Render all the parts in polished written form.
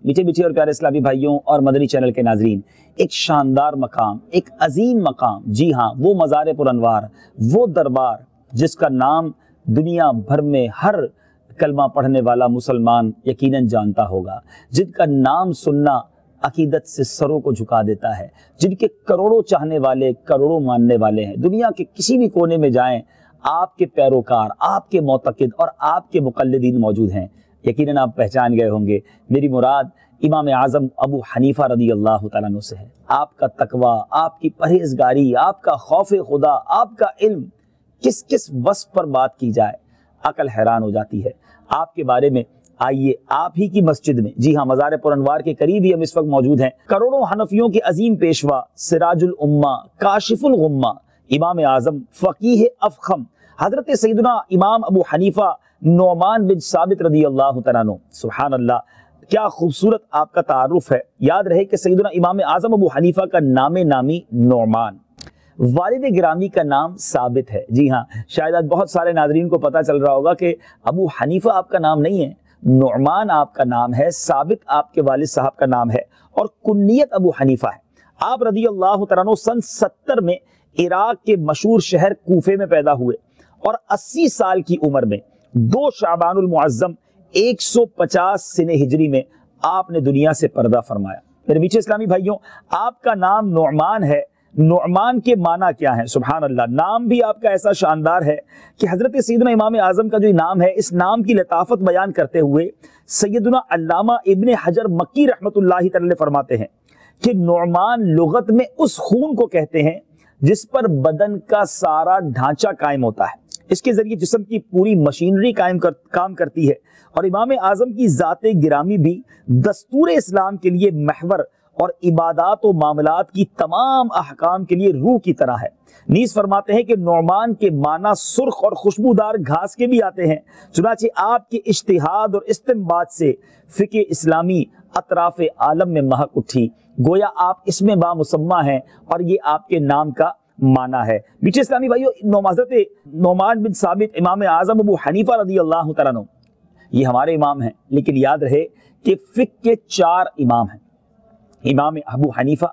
میٹھے میٹھے اور پیارے اسلامی بھائیوں اور مدنی چینل کے ناظرین، ایک شاندار مقام، ایک عظیم مقام، جی ہاں، وہ مزار پر انوار، وہ دربار جس کا نام دنیا بھر میں ہر کلمہ پڑھنے والا مسلمان یقیناً جانتا ہوگا، جن کا نام سننا عقیدت سے سروں کو جھکا دیتا ہے، جن کے کروڑوں چاہنے والے، کروڑوں ماننے والے ہیں، دنیا کے کسی بھی کونے میں جائیں آپ کے پیروکار، آپ کے معتقد اور آپ کے مقلدین موجود ہیں۔ یقیناً آپ پہچان گئے ہوں گے، میری مراد امام اعظم ابو حنیفہ رضی اللہ تعالیٰ عنہ سے ہے۔ آپ کا تقویٰ، آپ کی پرہیزگاری، آپ کا خوف خدا، آپ کا علم، کس کس وصف پر بات کی جائے عقل حیران ہو جاتی ہے۔ آپ کے بارے میں آئیے آپ ہی کی مسجد میں، جی ہاں، مزار پر انوار کے قریب ہی ہم اس وقت موجود ہیں، کروڑوں حنفیوں کے عظیم پیشوا، سراج الامہ، کاشف الغمہ، امام اعظم، فقیہ افخم، حضرت سیدنا امام ابو حنیفہ نعمان بن ثابت رضی اللہ تعالیٰ عنہ۔ سبحان اللہ، کیا خوبصورت آپ کا تعارف ہے۔ یاد رہے کہ سیدنا امام اعظم ابو حنیفہ کا نام نامی نعمان، والد گرامی کا نام ثابت ہے۔ جی ہاں، شاید آج بہت سارے ناظرین کو پتہ چل رہا ہوگا کہ ابو حنیفہ آپ کا نام نہیں ہے، نعمان آپ کا نام ہے، ثابت آپ کے والد صاحب کا نام ہے، اور کنیت ابو حنیفہ ہے۔ آپ رضی اللہ تعالیٰ عنہ سن 70 میں عراق کے مشہور شہر کوفے میں پیدا ہوئے، اور 80 سال کی عمر میں 2 شعبان المعظم 150 سنہ ہجری میں آپ نے دنیا سے پردہ فرمایا۔ میرے میٹھے اسلامی بھائیوں، آپ کا نام نعمان ہے، نعمان کے معنی کیا ہیں؟ سبحان اللہ، نام بھی آپ کا ایسا شاندار ہے کہ حضرت سیدنا امام اعظم کا جو نام ہے، اس نام کی لطافت بیان کرتے ہوئے سیدنا علامہ ابن حجر مکی رحمت اللہ تعالی فرماتے ہیں کہ نعمان لغت میں اس خون کو کہتے ہیں جس پر بدن کا سارا ڈھانچہ قائم ہوتا ہے، اس کے ذریعے جسم کی پوری مشینری کام کرتی ہے، اور امام اعظم کی ذات گرامی بھی دستور اسلام کے لیے محور اور عبادات و معاملات کی تمام احکام کے لیے روح کی طرح ہے۔ نیز فرماتے ہیں کہ نعمان کے معنی سرخ اور خوشبودار گھاس کے بھی آتے ہیں، چنانچہ آپ کے اجتہاد اور استنباط سے فقہ اسلامی اطراف عالم میں مہک اٹھی، گویا آپ اس میں بامسمہ ہیں، اور یہ آپ کے نام کا معنی ہے۔ میٹھے اسلامی بھائیو، حضرت نعمان بن ثابت امام اعظم ابو حنیفہ رضی اللہ تعالیٰ عنہ یہ ہمارے امام ہیں، لیکن یاد رہے کہ فقہ کے 4 امام ہیں، امام ابو حنیفہ،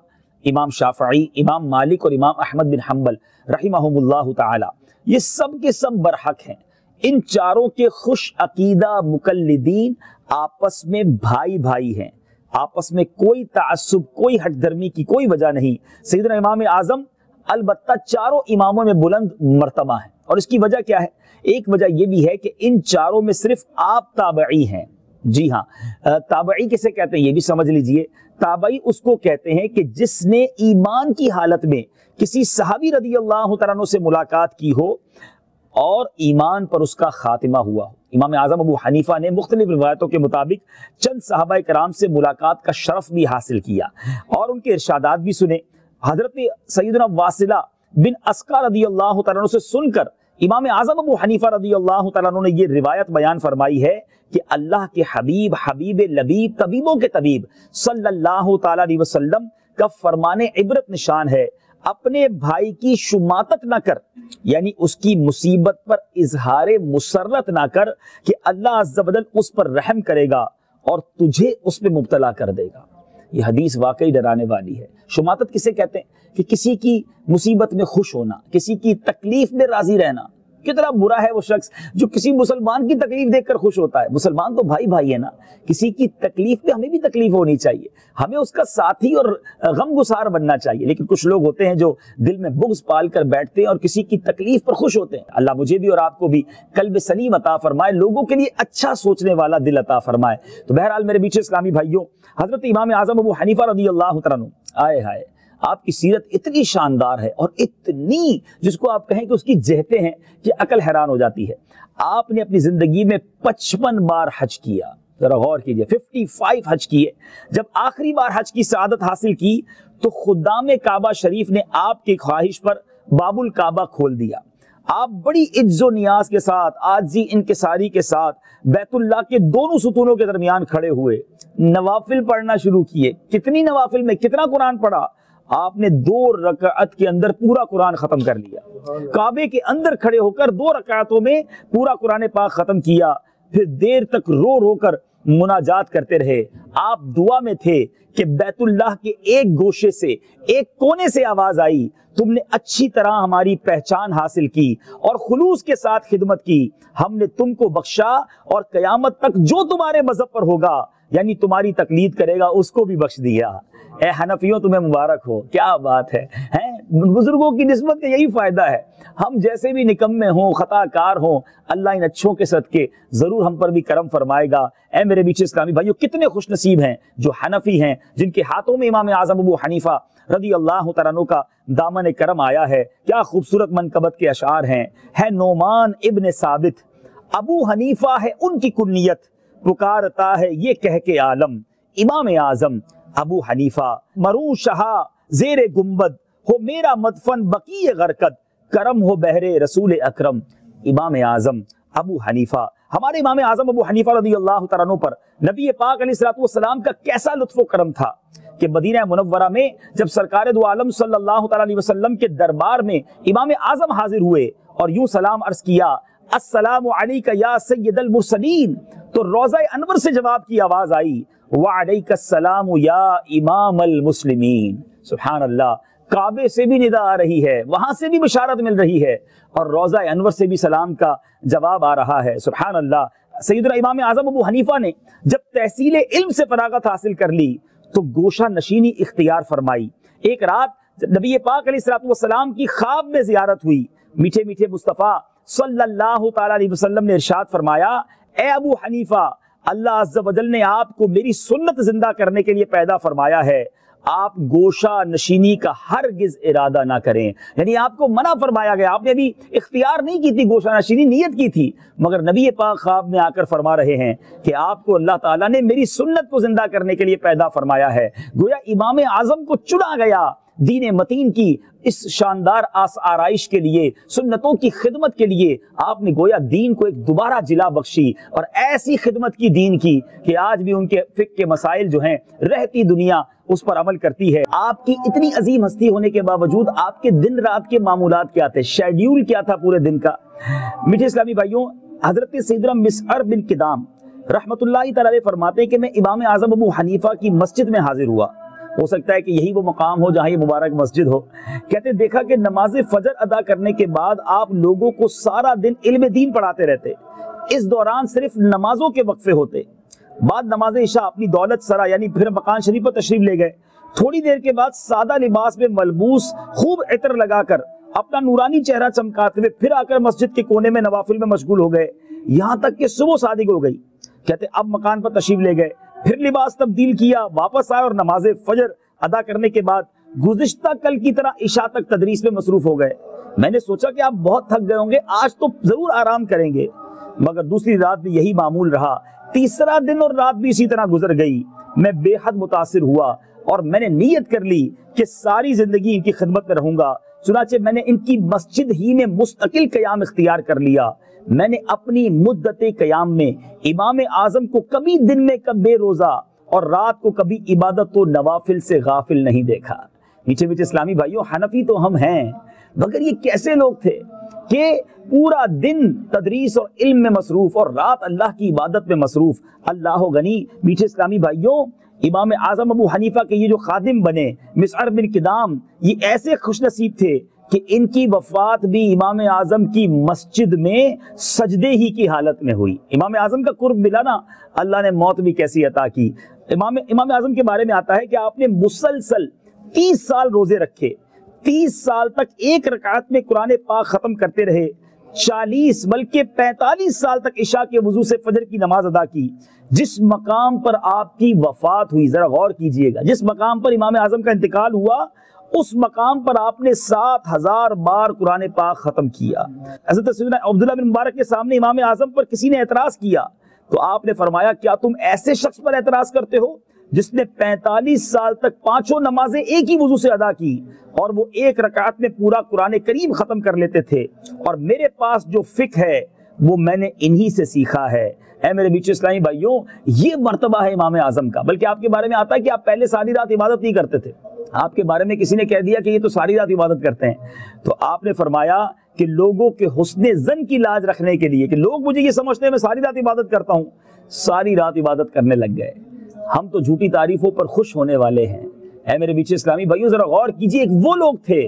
امام شافعی، امام مالک اور امام احمد بن حنبل رحمہم اللہ تعالی، یہ سب کے سب برحق ہیں۔ ان چاروں کے خوش عقیدہ مقلدین آپس میں بھائی بھائی ہیں، آپس میں کوئی تعصب، کوئی ہٹ درمی کی کوئی وجہ نہیں۔ سیدنا امام اعظم البتہ چاروں اماموں میں بلند مرتبہ ہیں، اور اس کی وجہ کیا ہے؟ ایک وجہ یہ بھی ہے کہ ان چاروں میں صرف آپ تابعی ہیں۔ جی ہاں، تابعی کسے کہتے ہیں یہ بھی سمجھ لیجئے۔ تابعی اس کو کہتے ہیں کہ جس نے ایمان کی حالت میں کسی صحابی رضی اللہ تعالیٰ عنہ سے ملاقات کی ہو اور ایمان پر اس کا خاتمہ ہوا ہو۔ امام اعظم ابو حنیفہ نے مختلف روایتوں کے مطابق چند صحابہ کرام سے ملاقات کا شرف بھی حاصل کیا اور ان کے ارشادات بھی سنے۔ حضرت سیدنا واصلہ بن اسقا رضی اللہ تعالیٰ عنہ سے سن کر امام اعظم ابو حنیفہ رضی اللہ تعالیٰ عنہ نے یہ روایت بیان فرمائی ہے کہ اللہ کے حبیب، حبیب لبیب، طبیبوں کے طبیب صلی اللہ تعالیٰ علیہ وسلم کا فرمان عبرت نشان ہے، اپنے بھائی کی شماتت نہ کر، یعنی اس کی مصیبت پر اظہار مسرت نہ کر کہ اللہ عز و جل اس پر رحم کرے گا اور تجھے اس پہ مبتلا کر دے گا۔ یہ حدیث واقعی ڈرانے والی ہے۔ شماتت کسے کہتے ہیں؟ کہ کسی کی مصیبت میں خوش ہونا، کسی کی تکلیف میں راضی رہنا۔ کتنا برا ہے وہ شخص جو کسی مسلمان کی تکلیف دیکھ کر خوش ہوتا ہے۔ مسلمان تو بھائی بھائی ہے نا، کسی کی تکلیف پہ ہمیں بھی تکلیف ہونی چاہیے، ہمیں اس کا ساتھی اور غم گسار بننا چاہیے۔ لیکن کچھ لوگ ہوتے ہیں جو دل میں بغض پال کر بیٹھتے ہیں اور کسی کی تکلیف پر خوش ہوتے ہیں۔ اللہ مجھے بھی اور آپ کو بھی قلب سلیم عطا فرمائے، لوگوں کے لیے اچھا سوچنے والا دل عطا فرمائے۔ تو بہرحال میرے میٹھے اسلامی بھائیوں، حضرت امام اعظم ابو حنیفہ رضی اللہ تعالیٰ عنہ، آئے ہائے، آپ کی سیرت اتنی شاندار ہے اور اتنی، جس کو آپ کہیں کہ اس کی جہتیں ہیں کہ عقل حیران ہو جاتی ہے۔ آپ نے اپنی زندگی میں 55 بار حج کیا، ذرا غور کیجئے، 55 حج کیے۔ جب آخری بار حج کی سعادت حاصل کی تو خدام کعبہ شریف نے آپ کی خواہش پر باب الکعبہ کھول دیا۔ آپ بڑی عجز و نیاز کے ساتھ، عاجزی انکساری کے ساتھ بیت اللہ کے دونوں ستونوں کے درمیان کھڑے ہوئے، نوافل پڑھنا شروع کیے۔ کتنی نوافل میں کتنا قرآن پڑھا؟ آپ نے 2 رکعت کے اندر پورا قرآن ختم کر لیا۔ کعبے کے اندر کھڑے ہو کر 2 رکعتوں میں پورا قرآن پاک ختم کیا، پھر دیر تک رو رو کر مناجات کرتے رہے، آپ دعا میں تھے کہ بیت اللہ کے ایک گوشے سے، ایک کونے سے آواز آئی، تم نے اچھی طرح ہماری پہچان حاصل کی اور خلوص کے ساتھ خدمت کی، ہم نے تم کو بخشا اور قیامت تک جو تمہارے مذہب پر ہوگا یعنی تمہاری تقلید کرے گا اس کو بھی بخش دیا۔ اے حنفیوں تمہیں مبارک ہو، کیا بات ہے، بزرگوں کی نسبت کا یہی فائدہ ہے۔ ہم جیسے بھی نکمے ہوں، خطا کار ہوں، اللہ ان اچھوں کے صدقے ضرور ہم پر بھی کرم فرمائے گا۔ اے میرے بیچ اسلامی بھائیو، کتنے خوش نصیب ہیں جو حنفی ہیں، جن کے ہاتھوں میں امام اعظم ابو حنیفہ رضی اللہ تعالیٰ عنہ کا دامن کرم آیا ہے۔ کیا خوبصورت منقبت کے اشعار ہیں۔ ہے نعمان ابن ثابت، ابو حنیفہ ہے ان کی کنیت، پکارتا ہے یہ کہہ کے عالم، امام اعظم ابو حنیفہ مروں شہا زیر گنبد، ہو میرا مدفن بقیع غرقد، کرم ہو بہرے رسول اکرم، امام اعظم ابو حنیفہ۔ ہمارے امام اعظم ابو حنیفہ رضی اللہ تعالیٰ عنہ پر نبی پاک علیہ الصلوۃ والسلام کا کیسا لطف و کرم تھا کہ مدینہ منورہ میں جب سرکار دو عالم صلی اللہ تعالیٰ علیہ وسلم کے دربار میں امام اعظم حاضر ہوئے اور یوں سلام عرض کیا، السلام علیک یا سید المرسلین، تو روضہ انور سے جواب کی آواز آئی، وعلیک السلام یا امام المسلمین۔ سبحان اللہ، کعبے سے بھی ندا آ رہی ہے، وہاں سے بھی بشارت مل رہی ہے اور روضہ انور سے بھی سلام کا جواب آ رہا ہے۔ سبحان اللہ۔ سیدنا امام اعظم ابو حنیفہ نے جب تحصیل علم سے فراغت حاصل کر لی تو گوشہ نشینی اختیار فرمائی۔ ایک رات نبی پاک علیہ السلام کی خواب میں زیارت ہوئی، میٹھے میٹھے مصطفیٰ صلی اللہ تعالیٰ علیہ وسلم نے ارشاد فرمایا، اے ابو حنیفہ، اللہ عز و جل نے آپ کو میری سنت زندہ کرنے کے لیے پیدا فرمایا ہے، آپ گوشہ نشینی کا ہرگز ارادہ نہ کریں۔ یعنی آپ کو منع فرمایا گیا، آپ نے ابھی اختیار نہیں کی تھی گوشہ نشینی، نیت کی تھی، مگر نبی پاک خواب میں آ کر فرما رہے ہیں کہ آپ کو اللہ تعالیٰ نے میری سنت کو زندہ کرنے کے لیے پیدا فرمایا ہے۔ گویا امام اعظم کو چنا گیا دین متین کی اس شاندار آرائش کے لیے، سنتوں کی خدمت کے لیے۔ آپ نے گویا دین کو ایک دوبارہ جلا بخشی اور ایسی خدمت کی دین کی کہ آج بھی ان کے فقہ کے مسائل جو ہیں رہتی دنیا اس پر عمل کرتی ہے۔ آپ کی اتنی عظیم ہستی ہونے کے باوجود آپ کے دن رات کے معمولات کیا تھے، شیڈیول کیا تھا پورے دن کا؟ میٹھے اسلامی بھائیوں، حضرت سیدنا مسعر بن کدام رحمت اللہ تعالی علیہ فرماتے ہیں کہ میں امام اعظم ابو حنیفہ کی مسجد میں حاضر ہوا، ہو سکتا ہے کہ یہی وہ مقام ہو جہاں یہ مبارک مسجد ہو۔ کہتے دیکھا کہ نماز فجر ادا کرنے کے بعد آپ لوگوں کو سارا دن علم دین پڑھاتے رہتے، اس دوران صرف نمازوں کے وقفے ہوتے، بعد نماز عشاء اپنی دولت سرا یعنی پھر مکان شریف پر تشریف لے گئے، تھوڑی دیر کے بعد سادہ لباس میں ملبوس خوب عطر لگا کر اپنا نورانی چہرہ چمکاتے ہوئے پھر آ کر مسجد کے کونے میں نوافل میں مشغول ہو گئے، یہاں تک کہ صبح صادق ہو گئی۔ کہتے اب مکان پر تشریف لے گئے، پھر لباس تبدیل کیا، واپس آئے اور نماز فجر ادا کرنے کے بعد گزشتہ کل کی طرح عشاء تک تدریس میں مصروف ہو گئے۔ میں نے سوچا کہ آپ بہت تھک گئے ہوں گے، آج تو ضرور آرام کریں گے، مگر دوسری رات بھی یہی معمول رہا، تیسرا دن اور رات بھی اسی طرح گزر گئی۔ میں بے حد متاثر ہوا اور میں نے نیت کر لی کہ ساری زندگی ان کی خدمت میں رہوں گا، چنانچہ میں نے ان کی مسجد ہی میں مستقل قیام اختیار کر لیا۔ میں نے اپنی مدت قیام میں امام اعظم کو کبھی دن میں بے روزہ اور رات کو کبھی عبادت و نوافل سے غافل نہیں دیکھا۔ میٹھے میٹھے اسلامی بھائیوں، حنفی تو ہم ہیں، مگر یہ کیسے لوگ تھے کہ پورا دن تدریس اور علم میں مصروف اور رات اللہ کی عبادت میں مصروف۔ اللہ غنی۔ میٹھے اسلامی بھائیوں، امام اعظم ابو حنیفہ کے یہ جو خادم بنے مسعر بن کدام، یہ ایسے خوش نصیب تھے کہ ان کی وفات بھی امام اعظم کی مسجد میں سجدے ہی کی حالت میں ہوئی۔ امام اعظم کا قرب ملا نا، اللہ نے موت بھی کیسی عطا کی۔ امام اعظم کے بارے میں آتا ہے کہ آپ نے مسلسل 30 سال روزے رکھے، 30 سال تک ایک رکعت میں قرآن پاک ختم کرتے رہے، 40 بلکہ 45 سال تک عشاء کے وضو سے فجر کی نماز ادا کی۔ جس مقام پر آپ کی وفات ہوئی، ذرا غور کیجئے گا، جس مقام پر امام اعظم کا انتقال ہوا اس مقام پر آپ نے 7000 بار قرآن پاک ختم کیا۔ حضرت سیدنا عبداللہ بن مبارک کے سامنے امام اعظم پر کسی نے اعتراض کیا تو آپ نے فرمایا، کیا تم ایسے شخص پر اعتراض کرتے ہو جس نے 45 سال تک 5 نمازیں ایک ہی وضو سے ادا کی اور وہ ایک رکعت میں پورا قرآن کریم ختم کر لیتے تھے، اور میرے پاس جو فقہ ہے وہ میں نے انہی سے سیکھا ہے۔ اے میرے بیچ اسلامی بھائیوں، یہ مرتبہ ہے امام اعظم کا۔ بلکہ آپ کے بارے میں آتا ہے کہ آپ پہلے ساری رات عبادت نہیں کرتے تھے، آپ کے بارے میں کسی نے کہہ دیا کہ یہ تو ساری رات عبادت کرتے ہیں، تو آپ نے فرمایا کہ لوگوں کے حسن زن کی لاج رکھنے کے لیے کہ لوگ مجھے یہ سمجھتے ہیں میں ساری رات عبادت کرتا ہوں، ساری رات عبادت کرنے لگ گئے. ہم تو جھوٹی تعریفوں پر خوش ہونے والے ہیں. اے میرے بیچ اسلامی بھائیوں ذرا غور کیجئے, ایک وہ لوگ تھے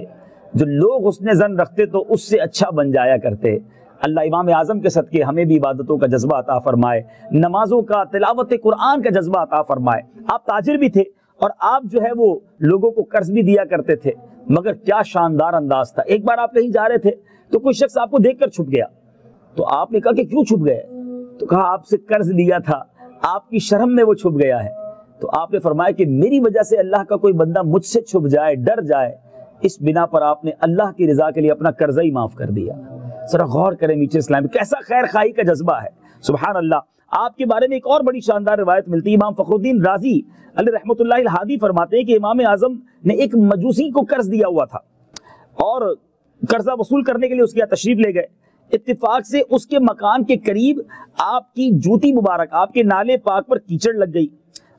جو لوگ حسن ظن رکھتے تو اس سے اچھا بن جایا کرتے. اللہ امام اعظم کے صدقے ہمیں بھی عبادتوں کا جذبہ عطا فرمائے, نمازوں کا, تلاوت قرآن کا جذبہ عطا فرمائے. آپ تاجر بھی تھے اور آپ جو ہے وہ لوگوں کو قرض بھی دیا کرتے تھے, مگر کیا شاندار انداز تھا. ایک بار آپ کہیں جا رہے تھے تو کوئی شخص آپ کو دیکھ کر چھپ گیا, تو آپ نے کہا کہ کیوں چھپ گئے؟ تو کہا آپ سے قرض لیا تھا, آپ کی شرم میں وہ چھپ گیا ہے. تو آپ نے فرمایا کہ میری وجہ سے اللہ کا کوئی بندہ مجھ سے چھپ جائے, ڈر جائے, اس بنا پر آپ نے اللہ کی رضا کے لیے اپنا قرضہ ہی معاف کر دیا. ذرا غور کریں میٹھے اسلام, کیسا خیر خواہی کا جذبہ ہے. سبحان اللہ. آپ کے بارے میں ایک اور بڑی شاندار روایت ملتی ہے. امام فخر الدین رازی علیہ رحمۃ اللہ الہادی فرماتے ہیں کہ امام اعظم نے ایک مجوسی کو قرض دیا ہوا تھا اور قرضہ وصول کرنے کے لیے اس کے یہاں تشریف لے گئے. اتفاق سے اس کے مکان کے قریب آپ کی جوتی مبارک, آپ کے نالے پاک پر کیچڑ لگ گئی.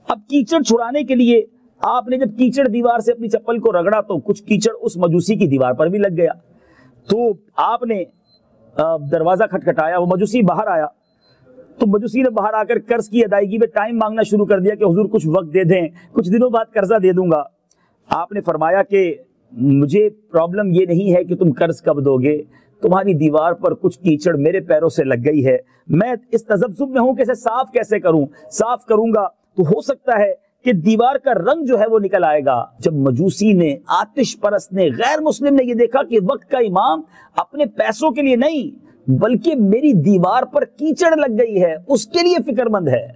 اب کیچڑ چھڑانے کے لیے آپ نے جب کیچڑ دیوار سے اپنی چپل کو رگڑا تو کچھ کیچڑ اس مجوسی کی دیوار پر بھی لگ گیا. تو آپ نے دروازہ کھٹکھٹایا, وہ مجوسی باہر آیا. تو مجوسی نے باہر آ کر قرض کی ادائیگی میں ٹائم مانگنا شروع کر دیا کہ حضور کچھ وقت دے دیں, کچھ دنوں بعد قرضہ دے دوں گا. آپ نے فرمایا کہ مجھے پرابلم یہ نہیں ہے کہ تم قرض کب دو گے, تمہاری دیوار پر کچھ کیچڑ میرے پیروں سے لگ گئی ہے, میں اس تذبذب میں ہوں کہ اسے صاف کیسے کروں. صاف کروں گا تو ہو سکتا ہے کہ دیوار کا رنگ جو ہے وہ نکل آئے گا. جب مجوسی نے, آتش پرست نے, غیر مسلم نے یہ دیکھا کہ وقت کا امام اپنے پیسوں کے لیے نہیں بلکہ میری دیوار پر کیچڑ لگ گئی ہے اس کے لیے فکر مند ہے,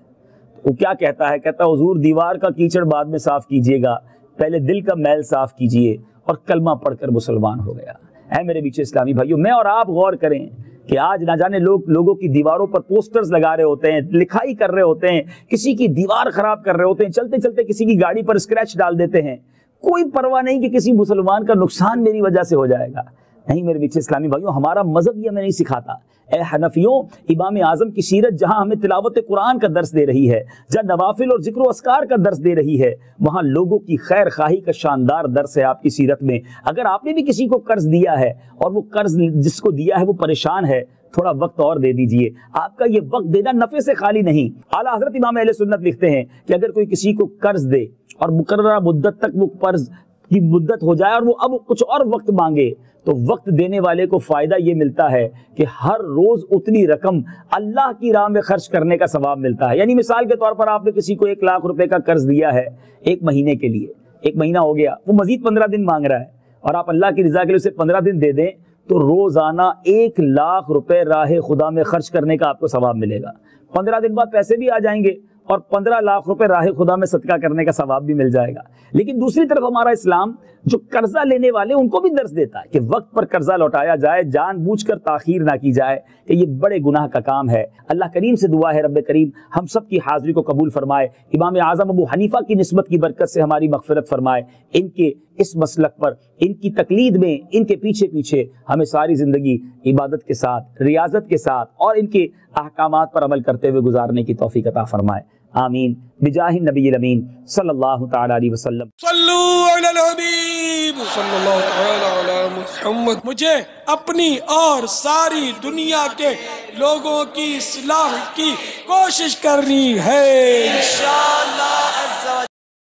وہ کیا کہتا ہے؟ کہتا حضور دیوار کا کیچڑ بعد میں صاف کیجئے گا, پہلے دل کا میل صاف کیجئے. اور کلمہ پڑھ کر مسلمان ہو گیا. اے میرے بیچ اسلامی بھائیوں, میں اور آپ غور کریں کہ آج نہ جانے لوگوں کی دیواروں پر پوسٹرز لگا رہے ہوتے ہیں, لکھائی کر رہے ہوتے ہیں, کسی کی دیوار خراب کر رہے ہوتے ہیں, چلتے چلتے کسی کی گاڑی پر اسکریچ ڈال دیتے ہیں. کوئی پرواہ نہیں کہ کسی مسلمان کا نقصان میری وجہ سے ہو جائے گا. نہیں میرے بیچ اسلامی بھائیوں, ہمارا مذہب یہ ہمیں نہیں سکھاتا. اے حنفیوں, امام اعظم کی سیرت جہاں ہمیں تلاوت قرآن کا درس دے رہی ہے, جہاں نوافل اور ذکر و اذکار کا درس دے رہی ہے, وہاں لوگوں کی خیر خواہی کا شاندار درس ہے آپ کی سیرت میں. اگر آپ نے بھی کسی کو قرض دیا ہے اور وہ قرض جس کو دیا ہے وہ پریشان ہے, تھوڑا وقت اور دے دیجئے. آپ کا یہ وقت دینا نفع سے خالی نہیں. اعلیٰ حضرت امام اہل سنت لکھتے ہیں کہ اگر کوئی کسی کو قرض دے اور مقررہ مدت تک وہ قرض کی مدت ہو جائے اور وہ اب کچھ اور وقت مانگے, تو وقت دینے والے کو فائدہ یہ ملتا ہے کہ ہر روز اتنی رقم اللہ کی راہ میں خرچ کرنے کا ثواب ملتا ہے. یعنی مثال کے طور پر آپ نے کسی کو 1 لاکھ روپے کا قرض دیا ہے 1 مہینے کے لیے, 1 مہینہ ہو گیا, وہ مزید 15 دن مانگ رہا ہے, اور آپ اللہ کی رضا کے لیے اسے 15 دن دے دیں تو روزانہ 1 لاکھ روپے راہ خدا میں خرچ کرنے کا آپ کو ثواب ملے گا. 15 دن بعد پیسے بھی آ جائیں گے اور 15 لاکھ روپے راہ خدا میں صدقہ کرنے کا ثواب بھی مل جائے گا. لیکن دوسری طرف ہمارا اسلام جو قرضہ لینے والے ان کو بھی درس دیتا ہے کہ وقت پر قرضہ لوٹایا جائے, جان بوجھ کر تاخیر نہ کی جائے, کہ یہ بڑے گناہ کا کام ہے. اللہ کریم سے دعا ہے رب کریم ہم سب کی حاضری کو قبول فرمائے, امام اعظم ابو حنیفہ کی نسبت کی برکت سے ہماری مغفرت فرمائے. ان کے اس مسلک پر, ان کی تقلید میں, ان کے پیچھے پیچھے ہمیں ساری زندگی عبادت کے ساتھ, ریاضت کے ساتھ اور ان کے احکامات پر عمل کرتے ہوئے گزارنے کی توفیق عطا فرمائے. آمین بجاہ النبی الامین صلی اللہ تعالی علیہ وسلم. صلو علی الحبیب صلی اللہ تعالی علی محمد. مجھے اپنی اور ساری دنیا کے لوگوں کی اصلاح کی کوشش کرنی ہے. انشاءاللہ.